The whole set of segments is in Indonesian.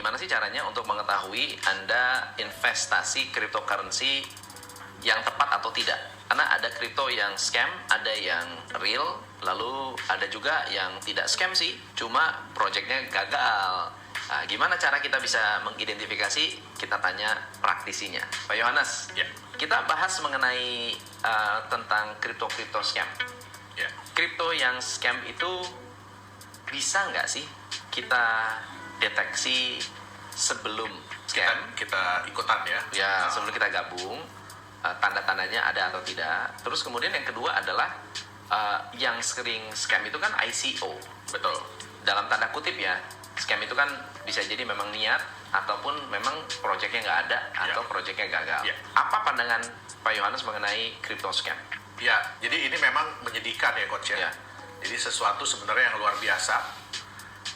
gimana sih caranya untuk mengetahui Anda investasi cryptocurrency yang tepat atau tidak? Karena ada kripto yang scam, ada yang real, lalu ada juga yang tidak scam sih, cuma projectnya gagal. Nah, gimana cara kita bisa mengidentifikasi? Kita tanya praktisinya. Pak Yohanes, Ya. kita bahas mengenai tentang kripto scam. Ya. Kripto yang scam itu bisa nggak sih kita deteksi sebelum scam? Kita ikutan ya. Ya, sebelum kita gabung, tanda-tandanya ada atau tidak. Terus kemudian yang kedua adalah yang sering scam itu kan ICO. Betul. Dalam tanda kutip ya, scam itu kan bisa jadi memang niat ataupun memang proyeknya nggak ada atau proyeknya gagal. Ya. Apa pandangan Pak Yohanes mengenai crypto scam? Ya, jadi ini memang menyedihkan ya Coach ya. Ya. Jadi sesuatu sebenarnya yang luar biasa,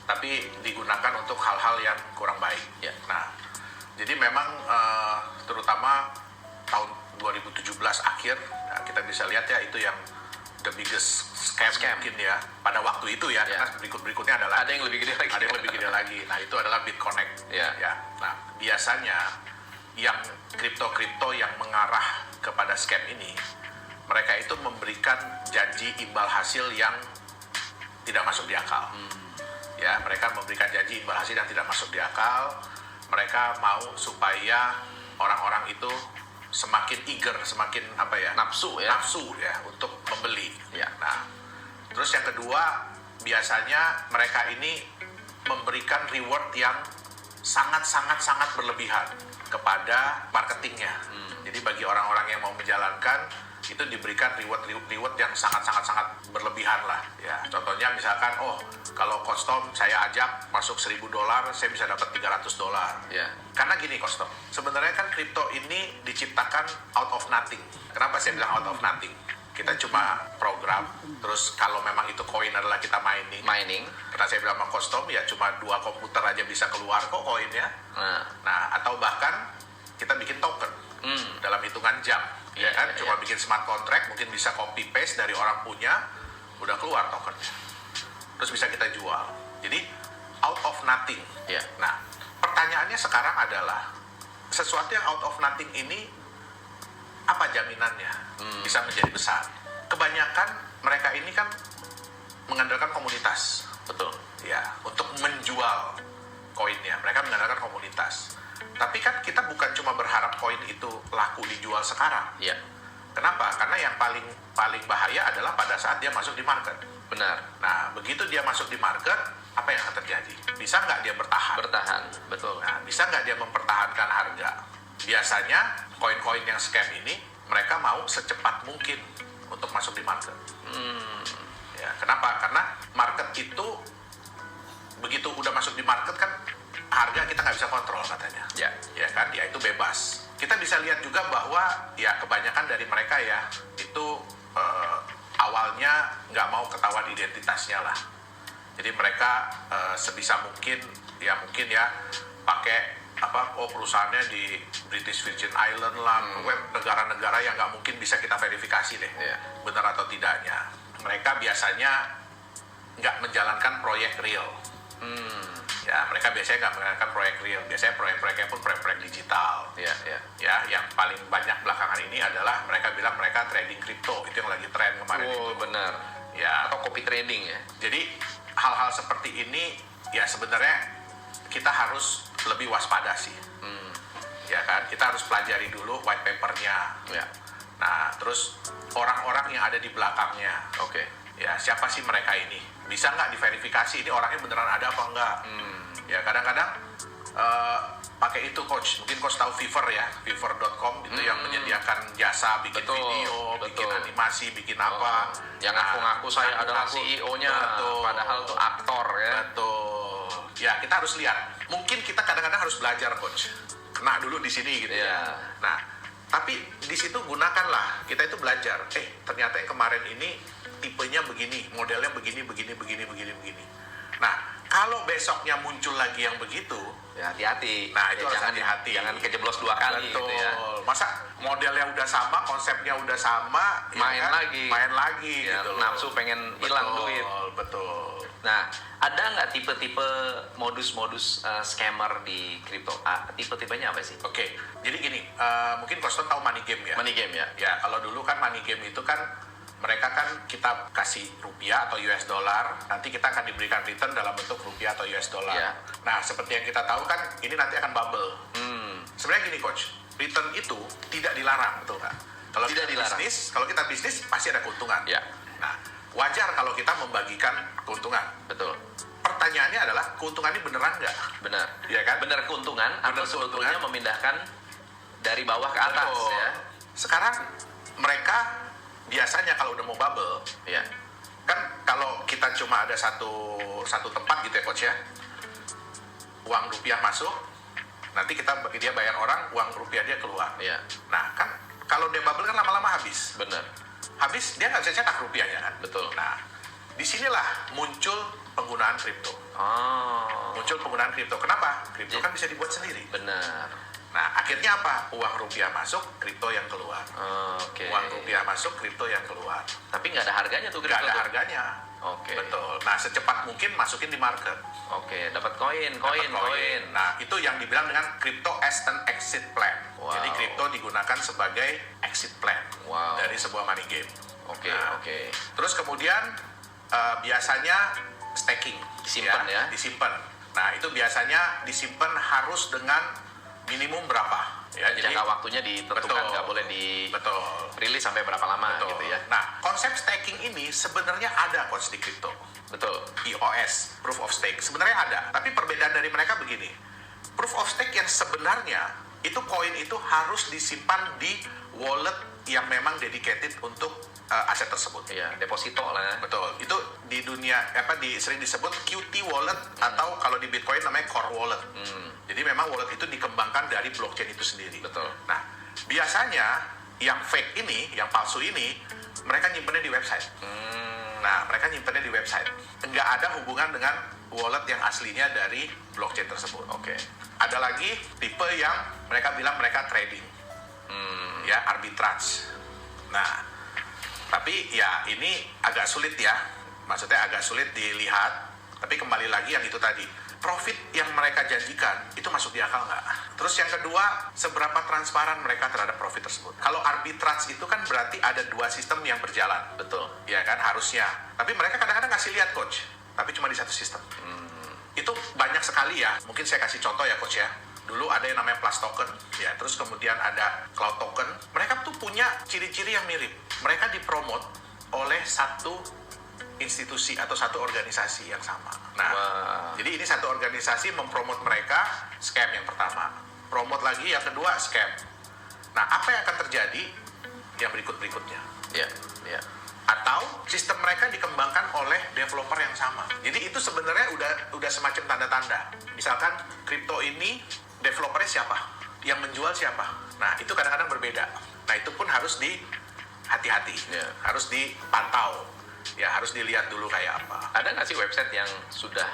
tapi digunakan untuk hal-hal yang kurang baik. Ya. Nah, jadi memang terutama tahun 2017 akhir, ya, kita bisa lihat ya itu yang the biggest scam mungkin ya pada waktu itu ya. Ya. Karena berikutnya adalah Ada yang lebih gede lagi. ada yang lebih gede lagi. Nah, itu adalah BitConnect. Ya. Nah, biasanya yang kripto yang mengarah kepada scam ini, mereka itu memberikan janji imbal hasil yang tidak masuk di akal. Ya, mereka memberikan janji imbal hasil yang tidak masuk di akal. Mereka mau supaya orang-orang itu semakin eager, semakin Nafsu ya untuk membeli. Ya. Nah, terus yang kedua, biasanya mereka ini memberikan reward yang sangat berlebihan kepada marketingnya. Jadi bagi orang-orang yang mau menjalankan, itu diberikan reward yang sangat berlebihan lah. Ya, contohnya misalkan, kalau custom saya ajak masuk $1.000, saya bisa dapat $300. Ya. Karena gini custom, sebenarnya kan kripto ini diciptakan out of nothing. Kenapa saya bilang out of nothing? Kita cuma program, terus kalau memang itu koin adalah kita mining. Karena saya bilang sama custom, ya cuma 2 komputer aja bisa keluar kok koinnya. Nah, atau bahkan kita bikin token dalam hitungan jam. Ya kan, cuma bikin smart contract, mungkin bisa copy paste dari orang punya, udah keluar tokennya. Terus bisa kita jual. Jadi out of nothing. Ya. Nah, pertanyaannya sekarang adalah sesuatu yang out of nothing ini apa jaminannya bisa menjadi besar? Kebanyakan mereka ini kan mengandalkan komunitas. Betul. Ya, untuk menjual koinnya, mereka mengandalkan komunitas. Tapi kan kita bukan cuma berharap koin itu laku dijual sekarang. Ya. Kenapa? Karena yang paling bahaya adalah pada saat dia masuk di market. Benar. Nah, begitu dia masuk di market, apa yang akan terjadi? Bisa nggak dia bertahan? Bertahan, betul. Nah, bisa nggak dia mempertahankan harga? Biasanya koin-koin yang scam ini mereka mau secepat mungkin untuk masuk di market. Ya, kenapa? Karena market itu begitu udah masuk di market kan harga kita nggak bisa kontrol katanya. Ya kan, ya itu bebas. Kita bisa lihat juga bahwa ya kebanyakan dari mereka ya itu awalnya nggak mau ketahuan identitasnya lah. Jadi mereka sebisa mungkin ya pakai perusahaannya di British Virgin Island lah, negara-negara yang nggak mungkin bisa kita verifikasi deh, benar atau tidaknya. Mereka biasanya nggak menjalankan proyek real. Ya, mereka biasanya nggak menjalankan proyek real. Biasanya proyek-proyeknya pun proyek-proyek digital. Ya, yang paling banyak belakangan ini adalah mereka bilang mereka trading kripto. Itu yang lagi tren kemarin itu. Benar. Ya. Atau copy trading ya. Jadi hal-hal seperti ini ya sebenarnya kita harus lebih waspada sih. Ya kan, kita harus pelajari dulu white paper-nya. Ya. Nah, terus orang-orang yang ada di belakangnya. Oke. Ya, siapa sih mereka ini? Bisa nggak diverifikasi ini orangnya beneran ada apa enggak? Ya, kadang-kadang pakai itu coach. Mungkin coach tahu Fiverr ya, fiverr.com itu yang menyediakan jasa bikin video, bikin animasi, bikin apa. Yang ngaku-ngaku saya adalah CEO-nya, padahal tuh aktor ya. Betul. Ya, kita harus lihat. Mungkin kita kadang-kadang harus belajar coach. Kena dulu di sini gitu ya. Nah, tapi di situ gunakanlah. Kita itu belajar. Ternyata yang kemarin ini tipenya begini, modelnya begini. Nah, kalau besoknya muncul lagi yang begitu, ya hati-hati. Nah, itu harus jangan hati-hati. Jangan kejeblos 2 kali. Betul. Gitu ya. Masa modelnya udah sama, konsepnya udah sama, main lagi ya gitu loh. Nafsu pengen hilang duit. Betul. Nah, ada nggak tipe-tipe modus-modus scammer di kripto? Tipe-tipenya apa sih? Oke, jadi gini, mungkin Koston tahu money game ya? Money game ya? Ya, kalau dulu kan money game itu kan mereka kan kita kasih rupiah atau US dollar, nanti kita akan diberikan return dalam bentuk rupiah atau US dollar. Ya. Nah, seperti yang kita tahu kan, ini nanti akan bubble. Sebenarnya gini coach, return itu tidak dilarang, betul nggak? Kalau Tidak kita dilarang. kalau kita bisnis pasti ada keuntungan. Ya. Nah, wajar kalau kita membagikan keuntungan. Betul. Pertanyaannya adalah keuntungan ini beneran nggak? Benar. Iya kan? Benar keuntungan atau Benar sebetulnya keuntungan. memindahkan dari bawah ke atas Betul. ya? Sekarang mereka biasanya kalau udah mau bubble, Ya. kan kalau kita cuma ada satu tempat gitu ya coach ya, uang rupiah masuk, nanti dia bayar orang, uang rupiah dia keluar. Ya. Nah kan kalau dia bubble kan lama-lama habis. Benar. Habis dia nggak bisa cetak rupiahnya kan. Betul. Nah disinilah muncul penggunaan kripto. Oh. Muncul penggunaan kripto. Kenapa? Kripto kan bisa dibuat sendiri. Benar. Nah akhirnya apa? Uang rupiah masuk, kripto yang keluar. Oke. Uang rupiah masuk, kripto yang keluar. Tapi nggak ada harganya tuh Nggak kripto ada tuh. harganya. Oke. Betul. Nah secepat mungkin masukin di market. Oke, dapat koin. Dapat Nah, itu yang dibilang dengan crypto as an exit plan. Wow. Jadi crypto digunakan sebagai exit plan Wow. dari sebuah money game. Oke, Nah, oke. Terus kemudian biasanya staking, Disimpan ya? disimpan. Nah, itu biasanya disimpan harus dengan minimum berapa? Ya, Jangka waktunya ditentukan, betul. nggak boleh di Betul. rilis sampai berapa lama Betul. gitu ya. Nah, konsep staking ini sebenarnya ada coach di crypto. Betul. POS, proof of stake, sebenarnya ada. Tapi perbedaan dari mereka begini. Proof of stake yang sebenarnya itu koin itu harus disimpan di wallet yang memang dedicated untuk aset tersebut. Iya, deposito lah. Betul. Itu di dunia sering disebut QT wallet atau kalau di Bitcoin namanya core wallet. Jadi memang wallet itu dikembangkan dari blockchain itu sendiri. Betul. Nah, biasanya yang fake ini, yang palsu ini, mereka nyimpennya di website. Nah, mereka nyimpennya di website. Nggak ada hubungan dengan wallet yang aslinya dari blockchain tersebut. Oke. Ada lagi tipe yang mereka bilang mereka trading. Ya, arbitrage. Nah, tapi ya ini agak sulit ya. Maksudnya agak sulit dilihat. Tapi kembali lagi yang itu tadi. Profit yang mereka janjikan itu masuk di akal nggak? Terus yang kedua, seberapa transparan mereka terhadap profit tersebut? Kalau arbitrage itu kan berarti ada dua sistem yang berjalan. Betul. Ya kan, harusnya. Tapi mereka kadang-kadang ngasih lihat coach. Tapi cuma di satu sistem. Itu banyak sekali ya. Mungkin saya kasih contoh ya coach ya. Dulu ada yang namanya Plus Token, ya. Terus kemudian ada Cloud Token. Mereka tuh punya ciri-ciri yang mirip. Mereka dipromot oleh satu institusi atau satu organisasi yang sama. Nah, Wah. jadi ini satu organisasi mempromot mereka, scam yang pertama. Promot lagi yang kedua, scam. Nah, apa yang akan terjadi yang berikut-berikutnya? Iya, iya. Atau sistem mereka dikembangkan oleh developer yang sama. Jadi itu sebenarnya udah semacam tanda-tanda. Misalkan kripto ini developernya siapa? Yang menjual siapa? Nah, itu kadang-kadang berbeda. Nah, itu pun harus hati-hati. Ya. Harus dipantau. Ya, harus dilihat dulu kayak apa. Ada nggak sih website yang sudah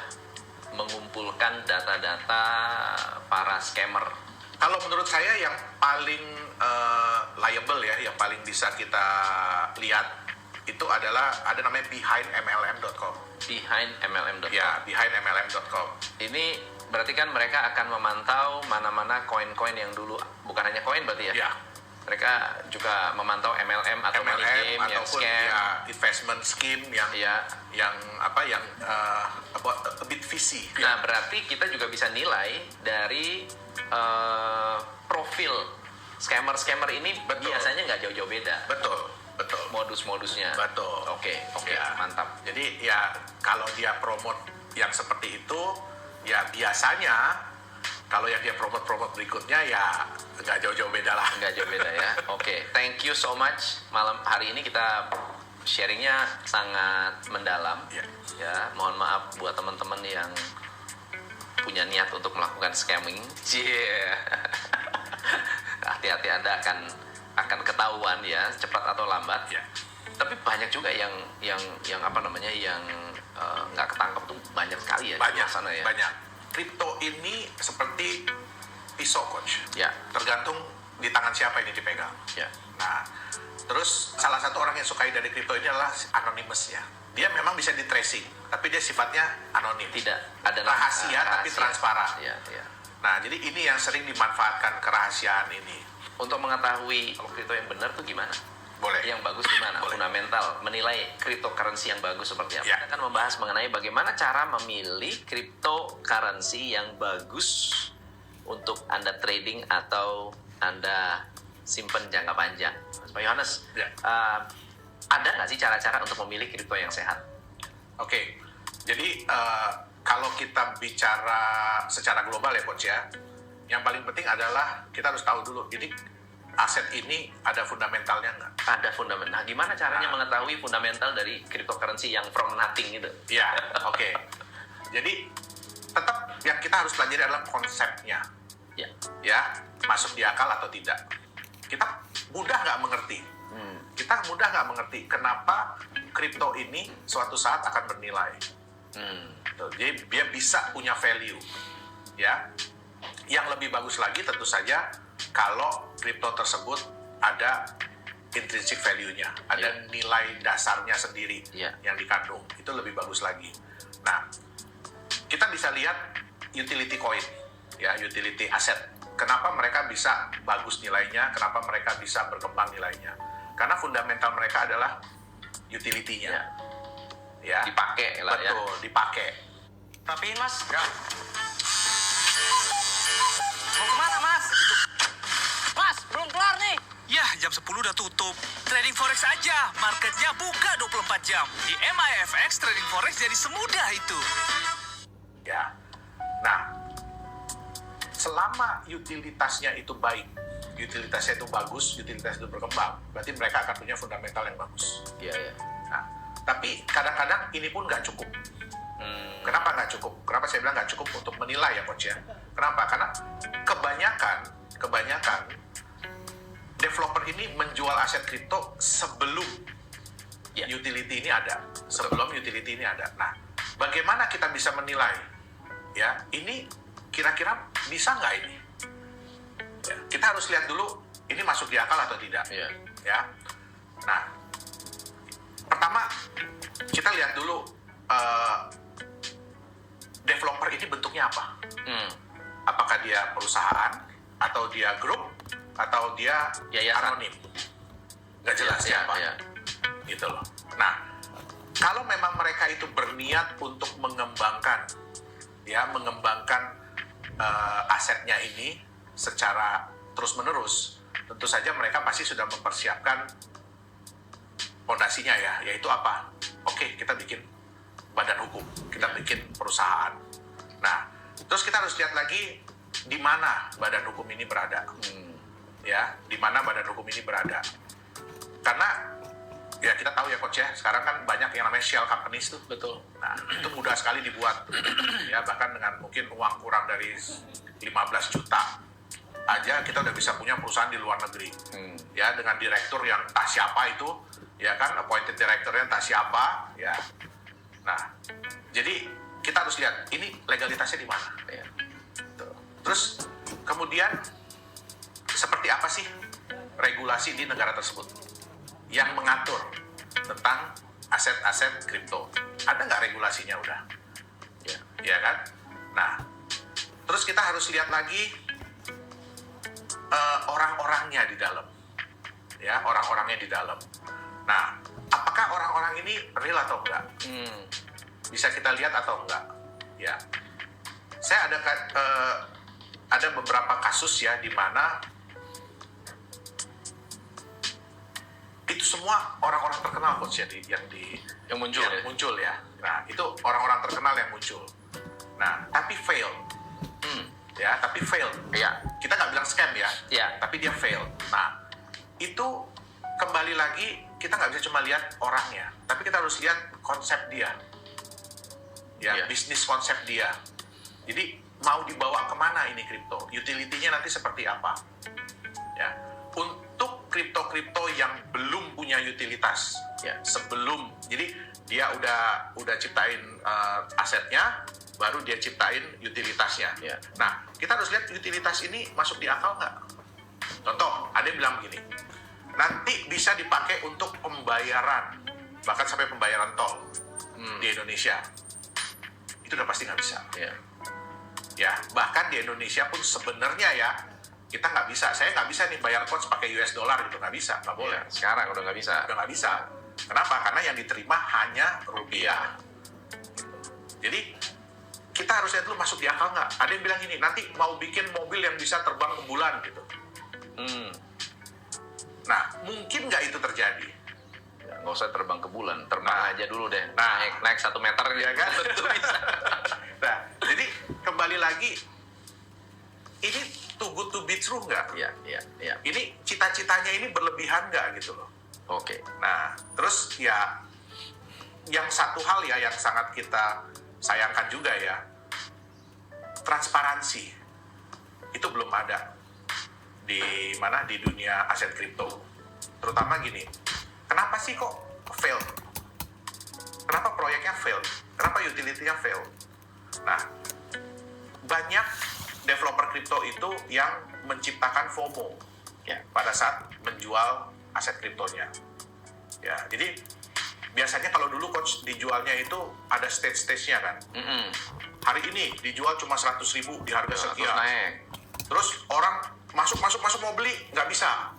mengumpulkan data-data para scammer? Kalau menurut saya yang paling liable ya, yang paling bisa kita lihat itu adalah ada namanya behindmlm.com. Behindmlm.com. Ya, behindmlm.com. Ini berarti kan mereka akan memantau mana-mana koin-koin yang dulu, bukan hanya koin berarti ya? Ya, Mereka juga memantau MLM atau money game yang ataupun scam. ya investment scheme yang Iya. a bit fishy. Nah, berarti kita juga bisa nilai dari profil scammer-scammer ini. Betul. Biasanya nggak jauh-jauh beda Betul. modus-modusnya. Betul. Oke, Ya. mantap. Jadi ya kalau dia promote yang seperti itu, ya biasanya kalau yang dia promote berikutnya ya nggak jauh-jauh beda lah. Nggak jauh beda ya. Oke, thank you so much. Malam hari ini kita sharingnya sangat mendalam. Ya. Ya, mohon maaf buat teman-teman yang punya niat untuk melakukan scamming. Hati-hati, Anda akan ketahuan ya, cepat atau lambat. Ya. Tapi banyak juga yang apa namanya, yang nggak ketangkep tuh banyak sekali ya. di Banyak, luar sana ya. banyak. Kripto ini seperti pisau coach. Ya, Tergantung di tangan siapa ini dipegang. ya. Nah, terus salah satu orang yang sukai dari kripto ini adalah anonymous ya. dia memang bisa di tracing, tapi dia sifatnya anonim. Tidak ada Rahasia tapi transparan. Ya, ya. Nah, jadi ini yang sering dimanfaatkan kerahasiaan ini. Untuk mengetahui kalau kripto yang benar tuh gimana? Boleh. Yang bagus gimana? Boleh. Fundamental, menilai cryptocurrency yang bagus seperti apa? Ya. Kita akan membahas mengenai bagaimana cara memilih cryptocurrency yang bagus untuk Anda trading atau Anda simpan jangka panjang. Pak Yohanes, Ya. ada nggak sih cara-cara untuk memilih kripto yang sehat? Oke, jadi kalau kita bicara secara global ya Coach ya, yang paling penting adalah kita harus tahu dulu, ini aset ini ada fundamentalnya nggak? Ada fundamental. Nah, gimana caranya Nah. mengetahui fundamental dari cryptocurrency yang from nothing itu? Ya, oke. Jadi tetap yang kita harus pelajari adalah konsepnya, Ya. ya, masuk di akal atau tidak. Kita mudah nggak mengerti. Kita mudah nggak mengerti kenapa kripto ini suatu saat akan bernilai. Tuh, jadi dia bisa punya value, ya. Yang lebih bagus lagi tentu saja kalau kripto tersebut ada intrinsic value-nya, ada nilai dasarnya sendiri yang dikandung, itu lebih bagus lagi. Nah, kita bisa lihat utility coin, ya, utility asset. Kenapa mereka bisa bagus nilainya? Kenapa mereka bisa berkembang nilainya? Karena fundamental mereka adalah utility-nya, ya. Dipakai lah ya. Betul, dipakai. Rapiin mas. Ya. Mau kemana mas? Mas, belum kelar nih. Ya, jam 10 udah tutup. Trading forex aja, marketnya buka 24 jam. Di MIFX, trading forex jadi semudah itu. Ya. Nah, selama utilitasnya itu baik, utilitasnya itu bagus, utilitas itu berkembang, berarti mereka akan punya fundamental yang bagus. Iya, iya. Nah, tapi kadang-kadang ini pun nggak cukup. Kenapa nggak cukup? Kenapa saya bilang nggak cukup untuk menilai ya Coach ya? Kenapa? Karena kebanyakan developer ini menjual aset kripto sebelum utility ini ada. Sebelum utility ini ada. Nah, bagaimana kita bisa menilai? Ya, ini kira-kira bisa nggak ini? Ya, kita harus lihat dulu ini masuk di akal atau tidak. Iya. Ya. Nah, pertama kita lihat dulu developer ini bentuknya apa? Apakah dia perusahaan atau dia grup atau dia Yayasan. anonim? Nggak jelas siapa. Ya. Gitu loh. Nah, kalau memang mereka itu berniat untuk mengembangkan asetnya ini secara terus-menerus, tentu saja mereka pasti sudah mempersiapkan fondasinya ya, yaitu apa? Oke, kita bikin badan hukum, kita bikin perusahaan. Nah, terus kita harus lihat lagi di mana badan hukum ini berada. Ya, di mana badan hukum ini berada. Karena ya kita tahu ya Coach ya, sekarang kan banyak yang namanya shell companies tuh. Betul. Nah, itu mudah sekali dibuat. Ya, bahkan dengan mungkin uang kurang dari 15 juta aja kita udah bisa punya perusahaan di luar negeri. Ya, dengan direktur yang entah siapa itu, ya kan, appointed directornya entah siapa, ya. Nah, jadi kita harus lihat ini legalitasnya di mana. Ya. Tuh. Terus kemudian seperti apa sih regulasi di negara tersebut yang mengatur tentang aset-aset kripto? Ada nggak regulasinya udah? Ya kan? Nah, terus kita harus lihat lagi orang-orangnya di dalam. Ya, orang-orangnya di dalam. Nah, apakah orang-orang ini real atau enggak? Bisa kita lihat atau enggak? Ya, saya ada beberapa kasus ya di mana itu semua orang-orang terkenal Coach ya Yang muncul ya? muncul ya. Nah, itu orang-orang terkenal yang muncul. Nah, tapi fail. Ya, tapi fail. Iya. Kita nggak bilang scam ya. Iya. Tapi dia fail. Nah, itu kembali lagi kita nggak bisa cuma lihat orangnya, tapi kita harus lihat konsep dia. Ya, Iya. bisnis konsep dia. Jadi mau dibawa kemana ini kripto? Utility-nya nanti seperti apa? Ya, untuk kripto-kripto yang belum punya utilitas, Ya. sebelum, jadi dia udah ciptain asetnya, baru dia ciptain utilitasnya. Ya. Nah, kita harus lihat utilitas ini masuk di akal nggak? Contoh, ada yang bilang begini, nanti bisa dipakai untuk pembayaran, bahkan sampai pembayaran tol. di Indonesia. Itu udah pasti nggak bisa. Iya. Ya, bahkan di Indonesia pun sebenarnya ya, kita nggak bisa. Saya nggak bisa nih bayar coach pakai US dollar gitu, nggak bisa, nggak boleh. Iya, sekarang udah nggak bisa. Udah nggak bisa. Kenapa? Karena yang diterima hanya rupiah. Jadi kita harus lihat dulu masuk di akal nggak. Ada yang bilang gini, nanti mau bikin mobil yang bisa terbang ke bulan gitu. Nah, mungkin nggak itu terjadi. Ya, nggak usah terbang ke bulan, terbang aja dulu deh. Nah. naik 1 meter Ya kan? Tentu bisa. Nah, jadi kembali lagi, ini too good to be true nggak? Iya. Ini cita-citanya ini berlebihan nggak gitu loh. Oke. Nah, terus ya, yang satu hal ya yang sangat kita sayangkan juga ya, transparansi itu belum ada di dunia aset kripto. Terutama gini, kenapa sih kok fail? Kenapa proyeknya fail? Kenapa utility-nya fail? Nah, banyak developer kripto itu yang menciptakan FOMO ya pada saat menjual aset kriptonya. Ya, jadi biasanya kalau dulu coach dijualnya itu ada stage-stage-nya kan. Hari ini dijual cuma 100.000 di harga Terus sekian. naik. Terus orang masuk mau beli nggak bisa.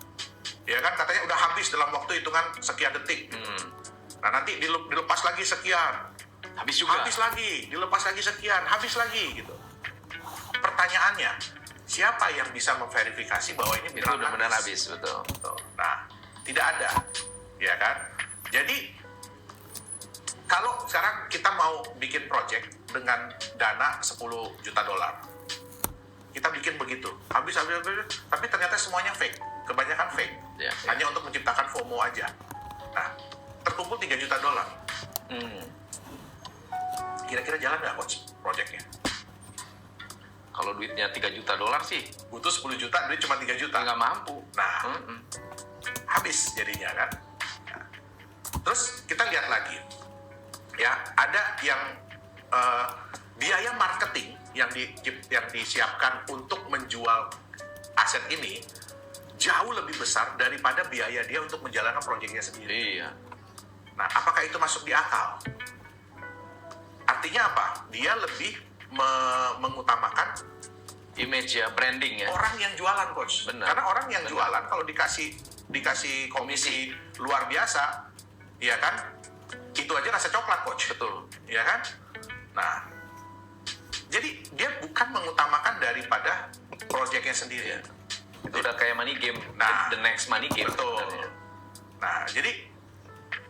Ya kan katanya udah habis dalam waktu hitungan sekian detik. Nah, nanti dilepas lagi sekian. Habis juga. Habis lagi, dilepas lagi sekian, habis lagi gitu. Pertanyaannya, siapa yang bisa memverifikasi bahwa ini Itu benar-benar habis, betul. Nah, tidak ada. Ya kan? Jadi kalau sekarang kita mau bikin project dengan dana 10 juta dolar, kita bikin begitu, habis, tapi ternyata semuanya fake, kebanyakan fake, Ya. hanya untuk menciptakan FOMO aja. Nah, terkumpul 3 juta dolar, kira-kira jalan nggak coach projectnya? Kalau duitnya 3 juta dolar sih, Butuh 10 juta, duit cuma 3 juta. nggak mampu. Nah, habis jadinya kan. Nah, terus kita lihat lagi, ya ada yang biaya marketing yang disiapkan untuk menjual aset ini jauh lebih besar daripada biaya dia untuk menjalankan proyeknya sendiri. Iya. Nah, apakah itu masuk di akal? Artinya apa? Dia lebih mengutamakan Image ya, branding ya. orang yang jualan, coach. Benar. Karena orang yang jualan kalau dikasih komisi luar biasa, ya kan? Itu aja rasa coklat, coach. Betul. Ya kan? Nah, jadi dia bukan mengutamakan daripada proyeknya sendiri. Itu udah kayak money game. Nah, the next money game. Betul. sebenarnya. Nah, jadi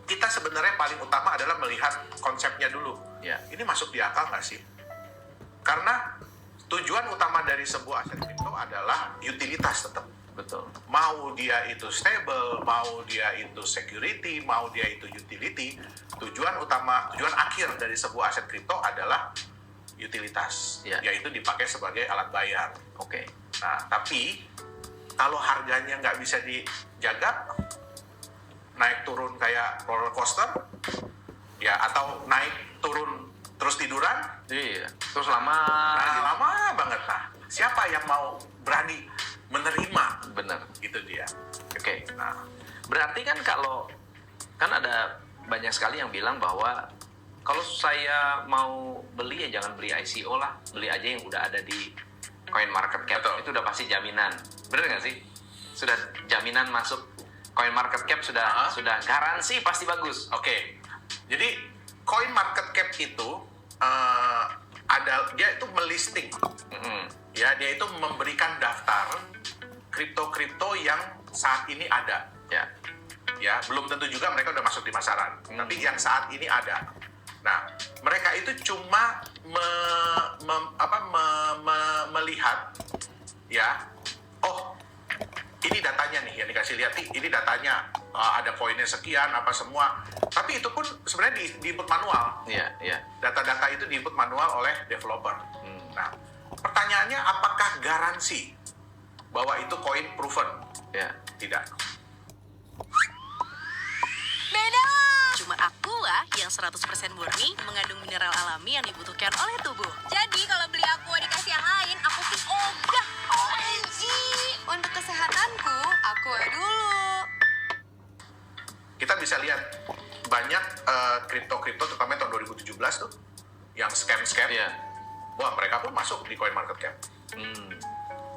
kita sebenarnya paling utama adalah melihat konsepnya dulu. Ya. Ini masuk di akal nggak sih? Karena tujuan utama dari sebuah aset kripto adalah utilitas tetap. Betul. Mau dia itu stable, mau dia itu security, mau dia itu utility, tujuan akhir dari sebuah aset kripto adalah utilitas, Ya. yaitu dipakai sebagai alat bayar. Oke. Nah, tapi kalau harganya nggak bisa dijaga, naik turun kayak roller coaster, ya atau naik turun terus tiduran, Iya. Terus lama. nah, lama banget. Nah, siapa yang mau berani menerima? Bener. Itu dia. Oke. Nah, Berarti kan kan ada banyak sekali yang bilang bahwa kalau saya mau beli ya jangan beli ICO lah, beli aja yang udah ada di coin market cap. Betul. Itu udah pasti jaminan. Bener nggak sih? Sudah jaminan masuk coin market cap, sudah garansi pasti bagus. Oke. Jadi coin market cap itu dia itu melisting, ya dia itu memberikan daftar kripto-kripto yang saat ini ada. Ya, belum tentu juga mereka udah masuk di pasaran, tapi yang saat ini ada. Nah, mereka itu cuma melihat, ya, oh, ini datanya nih yang dikasih lihat, ini datanya ada koinnya sekian, apa semua. Tapi itu pun sebenarnya di input manual. Iya. Data-data itu di input manual oleh developer. Nah, pertanyaannya apakah garansi bahwa itu koin proven? Ya. Tidak. Beda! Cuma Aqua yang 100% murni mengandung mineral alami yang dibutuhkan oleh tubuh. Jadi kalau beli Aqua dikasih yang lain, aku sih ogah. OMG! Untuk kesehatanku, Aqua dulu. Kita bisa lihat banyak kripto-kripto terutama tahun 2017 tuh yang scam. Iya. Wah, mereka pun masuk di CoinMarketCap. Hmm.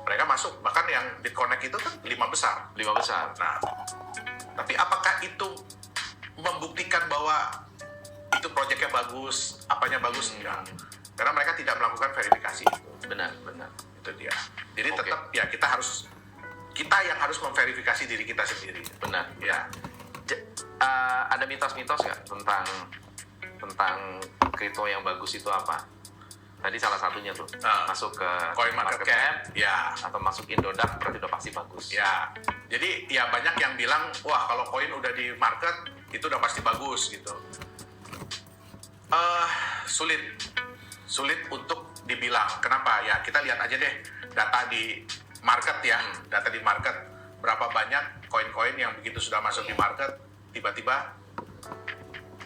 Mereka masuk, bahkan yang BitConnect itu kan 5 besar. 5 besar. Nah, tapi apakah itu membuktikan bahwa itu proyeknya bagus, apanya bagus? Enggak. Karena mereka tidak melakukan verifikasi itu. Benar. Itu dia. Jadi Oke. tetap ya kita yang harus memverifikasi diri kita sendiri. Benar. Ya. Ada mitos-mitos nggak tentang kripto yang bagus itu apa? Tadi salah satunya tuh masuk ke CoinMarketCap, ya. atau masuk Indodax berarti udah pasti bagus. Ya, jadi ya banyak yang bilang, wah kalau koin udah di market itu udah pasti bagus gitu. Sulit untuk dibilang. Kenapa? Ya kita lihat aja deh data di market ya, data di market berapa banyak koin-koin yang begitu sudah masuk di market tiba-tiba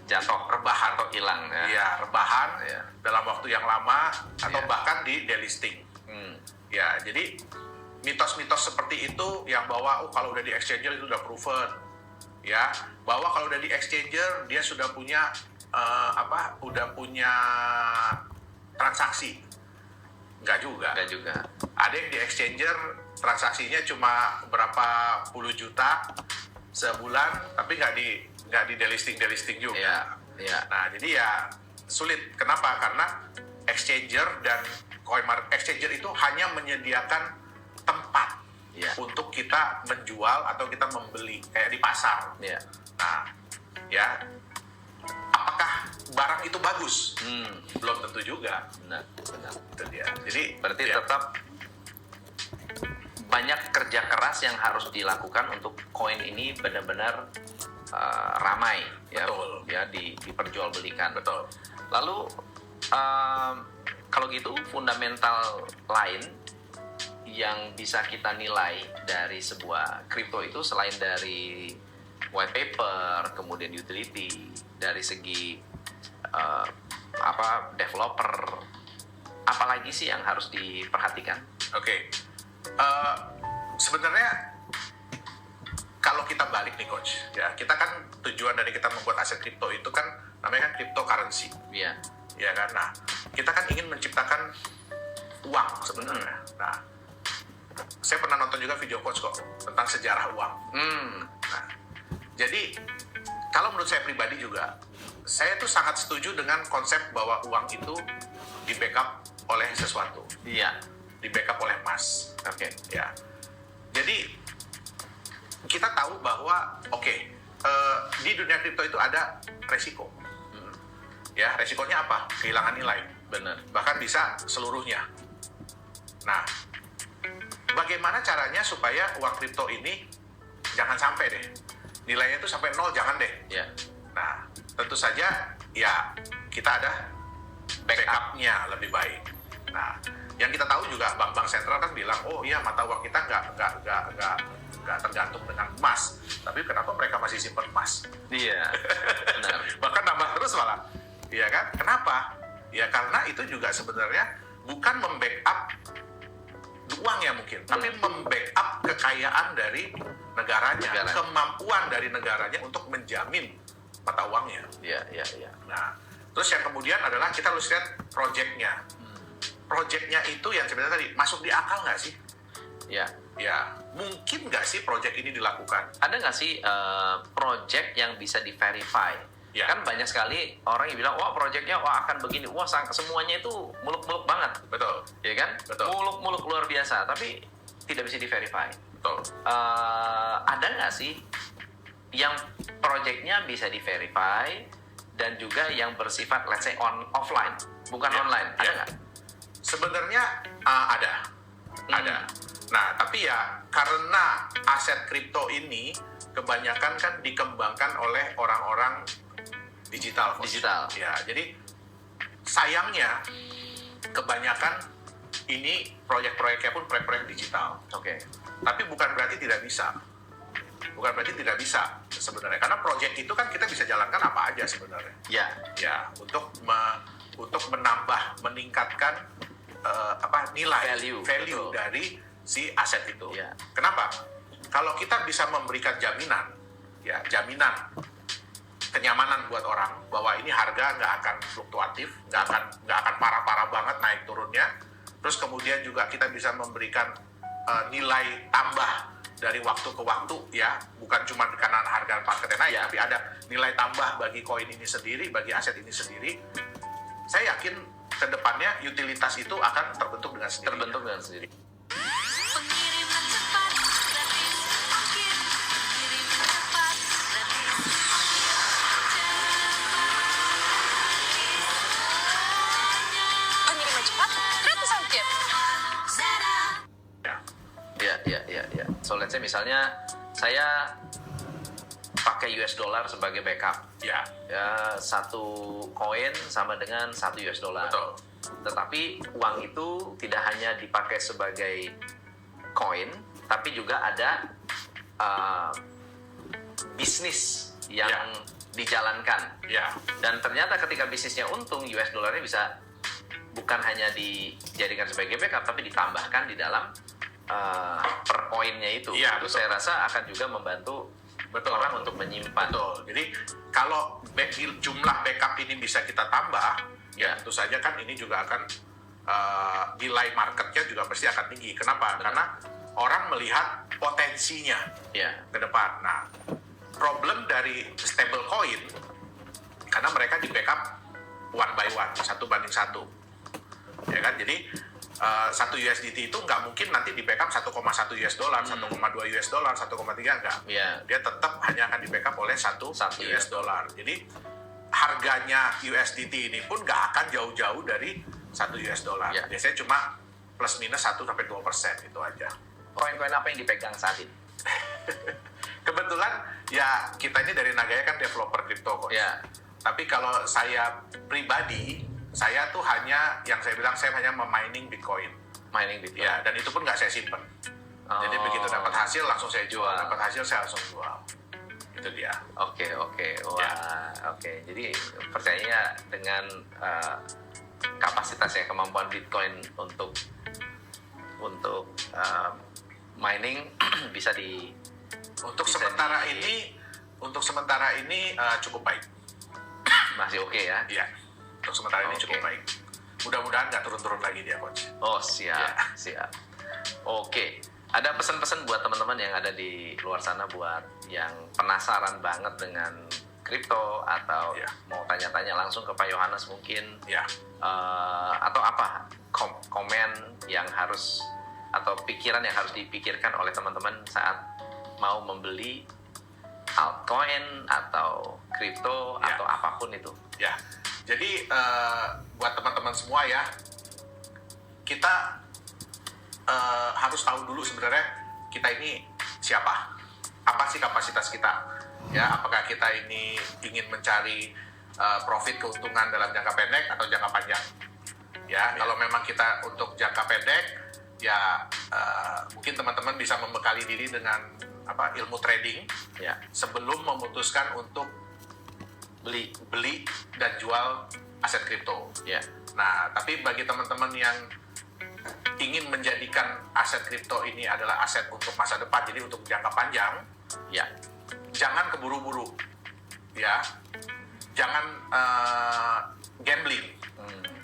Jatuh, rebahan atau hilang ya. ya rebahan Ya. dalam waktu yang lama atau Ya. bahkan di delisting. Hmm. Ya, jadi mitos-mitos seperti itu yang bahwa kalau udah di exchanger itu udah proven, ya, bahwa kalau udah di exchanger dia sudah punya udah punya transaksi. Enggak juga. Enggak juga. Ada yang di exchanger transaksinya cuma berapa puluh juta sebulan, tapi nggak di delisting juga. Iya. Nah, jadi ya sulit. Kenapa? Karena exchanger dan exchanger itu hanya menyediakan tempat Iya. untuk kita menjual atau kita membeli, kayak di pasar. Iya. Nah, ya, apakah barang itu bagus? Belum tentu juga. Benar. Itu dia. Jadi, Berarti ya, tetap banyak kerja keras yang harus dilakukan untuk koin ini benar-benar ramai ya, Betul. ya diperjualbelikan. betul. Lalu kalau gitu fundamental lain yang bisa kita nilai dari sebuah kripto itu selain dari white paper, kemudian utility, dari segi developer, apalagi sih yang harus diperhatikan? Oke. Sebenarnya kalau kita balik nih coach, ya kita kan tujuan dari kita membuat aset kripto itu kan namanya kan cryptocurrency, Iya. ya kan. Nah, kita kan ingin menciptakan uang sebenarnya. Nah, saya pernah nonton juga video coach kok tentang sejarah uang. Nah, jadi kalau menurut saya pribadi juga, saya tuh sangat setuju dengan konsep bahwa uang itu di backup oleh sesuatu, Iya. di backup oleh emas. Oke. Ya, jadi kita tahu bahwa di dunia kripto itu ada resiko. Ya, resikonya apa? Kehilangan nilai. Benar. Bahkan bisa seluruhnya. Nah, bagaimana caranya supaya uang kripto ini jangan sampai deh nilainya itu sampai 0, jangan deh. Ya. Nah, tentu saja ya kita ada backupnya lebih baik. Nah, yang kita tahu juga bank-bank sentral kan bilang, oh iya mata uang kita nggak tergantung dengan emas. Tapi kenapa mereka masih simpan emas? Iya. Benar. Bahkan nambah terus malah. Iya kan? Kenapa? Ya karena itu juga sebenarnya bukan membackup uangnya mungkin, tapi membackup kekayaan dari negaranya, kemampuan dari negaranya untuk menjamin mata uangnya. Iya. Nah, terus yang kemudian adalah kita harus lihat proyeknya. Proyeknya itu yang sebenarnya tadi masuk di akal nggak sih? Ya. Ya, mungkin nggak sih proyek ini dilakukan? Ada nggak sih project yang bisa di-verify? Ya. Kan banyak sekali orang yang bilang, wah projectnya akan begini, wah semuanya itu muluk-muluk banget. Betul, Ya kan? Betul. Muluk-muluk luar biasa, tapi tidak bisa di-verify. betul. Ada nggak sih yang projectnya bisa di-verify dan juga yang bersifat, let's say, offline, bukan Ya, online? Ada ya. nggak? Sebenarnya ada. Nah, tapi ya karena aset kripto ini kebanyakan kan dikembangkan oleh orang-orang digital. Coach. Digital. Ya, jadi sayangnya kebanyakan ini proyek-proyeknya pun proyek-proyek digital. Oke. Tapi bukan berarti tidak bisa. Bukan berarti tidak bisa sebenarnya. Karena proyek itu kan kita bisa jalankan apa aja sebenarnya. Ya. Ya, untuk menambah, meningkatkan nilai Value, betul. dari si aset itu. Ya. Kenapa? Kalau kita bisa memberikan jaminan kenyamanan buat orang bahwa ini harga nggak akan fluktuatif, nggak akan parah-parah banget naik turunnya. Terus kemudian juga kita bisa memberikan nilai tambah dari waktu ke waktu ya, bukan cuma karena harga marketnya naik, tapi ada nilai tambah bagi koin ini sendiri, bagi aset ini sendiri. Saya yakin ke depannya utilitas itu akan terbentuk dengan sendiri. Pengiriman cepat, gratis, ongkir. Pengiriman cepat, gratis, Pengiriman cepat, gratis ongkir. Ya. So let's say misalnya saya pakai US dollar sebagai backup. Ya, Satu koin sama dengan 1 US dollar. betul. Tetapi uang itu tidak hanya dipakai sebagai koin, tapi juga ada bisnis yang dijalankan. Ya, Dan ternyata ketika bisnisnya untung, US dollarnya bisa bukan hanya dijadikan sebagai backup, tapi ditambahkan di dalam per koinnya itu. Iya, Itu betul. saya rasa akan juga membantu orang untuk menyimpan. betul. Jadi kalau jumlah backup ini bisa kita tambah, Ya. tentu saja kan ini juga akan nilai marketnya juga pasti akan tinggi. Kenapa? Benar. Karena orang melihat potensinya Ya, ke depan. Nah, problem dari stable coin karena mereka di backup 1:1, 1:1. Ya kan? Jadi 1 USDT itu nggak mungkin nanti di backup 1,1 US dollar, 1,2 US dollar, 1,3 enggak. ya, Dia tetap hanya akan di backup oleh 1 Satu, US ya. dollar. Jadi harganya USDT ini pun nggak akan jauh-jauh dari 1 US dollar. Ya. Biasanya cuma plus minus 1-2% itu aja. koin-koin apa yang dipegang saat ini? Kebetulan ya kita ini dari Nagaya kan developer crypto kok. Ya, Tapi kalau saya pribadi, saya tuh hanya yang saya bilang saya hanya memining Bitcoin. mining Bitcoin. Ya, dan itu pun nggak saya simpen. Jadi Oh. begitu dapat hasil langsung saya jual, Jual. dapat hasil saya langsung jual. Itu dia. Oke. Wah, oke. Jadi percayanya dengan kapasitas ya, kemampuan Bitcoin untuk mining bisa di Untuk Bisa sementara ini cukup baik. masih oke ya. Iya. Untuk sementara ini Oke. cukup baik. Mudah-mudahan nggak turun-turun lagi dia, coach. Oh, siap. Oke. Ada pesan-pesan buat teman-teman yang ada di luar sana buat yang penasaran banget dengan kripto atau Ya. mau tanya-tanya langsung ke Pak Yohanes mungkin, Ya. atau apa komen yang harus atau pikiran yang harus dipikirkan oleh teman-teman saat mau membeli altcoin atau kripto Ya. atau apapun itu. Ya, jadi buat teman-teman semua ya, kita harus tahu dulu sebenarnya kita ini siapa, apa sih kapasitas kita, ya, apakah kita ini ingin mencari profit keuntungan dalam jangka pendek atau jangka panjang, ya. Kalau memang kita untuk jangka pendek, ya mungkin teman-teman bisa membekali diri dengan ilmu trading Ya, sebelum memutuskan untuk beli dan jual aset kripto. ya, Nah, tapi bagi teman-teman yang ingin menjadikan aset kripto ini adalah aset untuk masa depan, jadi untuk jangka panjang, ya, jangan keburu-buru, ya, jangan gambling,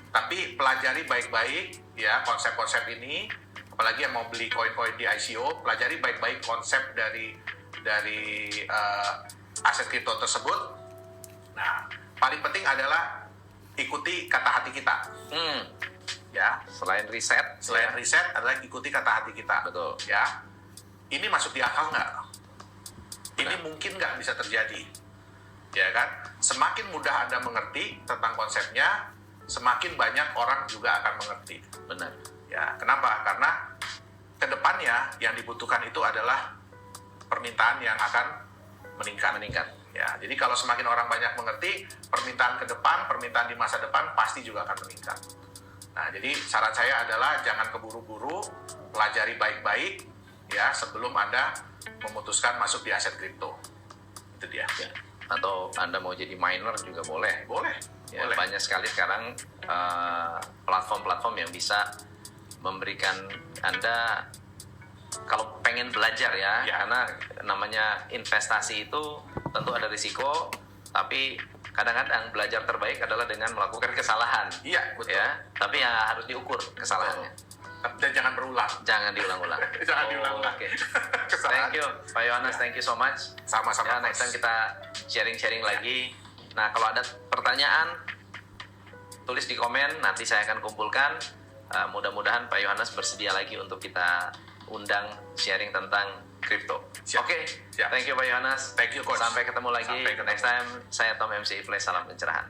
tapi pelajari baik-baik ya konsep-konsep ini. Apalagi yang mau beli koin-koin di ICO, pelajari baik-baik konsep dari aset kripto tersebut. Nah, paling penting adalah ikuti kata hati kita, ya. Selain riset, Selain riset adalah ikuti kata hati kita. Betul. Ya. Ini masuk di akal nggak? Ini mungkin nggak bisa terjadi. Ya kan? Semakin mudah Anda mengerti tentang konsepnya, semakin banyak orang juga akan mengerti. benar. Ya, kenapa? Karena kedepannya yang dibutuhkan itu adalah permintaan yang akan meningkat. Ya, jadi kalau semakin orang banyak mengerti, permintaan ke depan, permintaan di masa depan pasti juga akan meningkat. Nah, jadi saran saya adalah jangan keburu-buru, pelajari baik-baik ya sebelum Anda memutuskan masuk di aset kripto. Itu dia. Ya. Atau Anda mau jadi miner juga boleh. Boleh. Ya, Boleh. banyak sekali sekarang platform-platform yang bisa memberikan Anda kalau pengen belajar ya, Ya. karena namanya investasi itu tentu ada risiko, Tapi kadang-kadang belajar terbaik adalah dengan melakukan kesalahan. Iya, betul. Ya, tapi yang harus diukur kesalahannya. Dan jangan berulang. Jangan diulang-ulang. Jangan diulang-ulang. Oke. Kesalahan. Thank you, Pak Yohanes. Thank you so much. Sama-sama. Ya, next time kita sharing-sharing lagi. Nah, kalau ada pertanyaan, tulis di komen. Nanti saya akan kumpulkan. Mudah-mudahan Pak Yohanes bersedia lagi untuk kita undang sharing tentang kripto. Siap. Oke. Siap. Thank you Pak Yohanes. Thank you, Coach. Sampai ketemu lagi. Sampai ketemu. Next time, saya Tom MC Ifles. Salam pencerahan.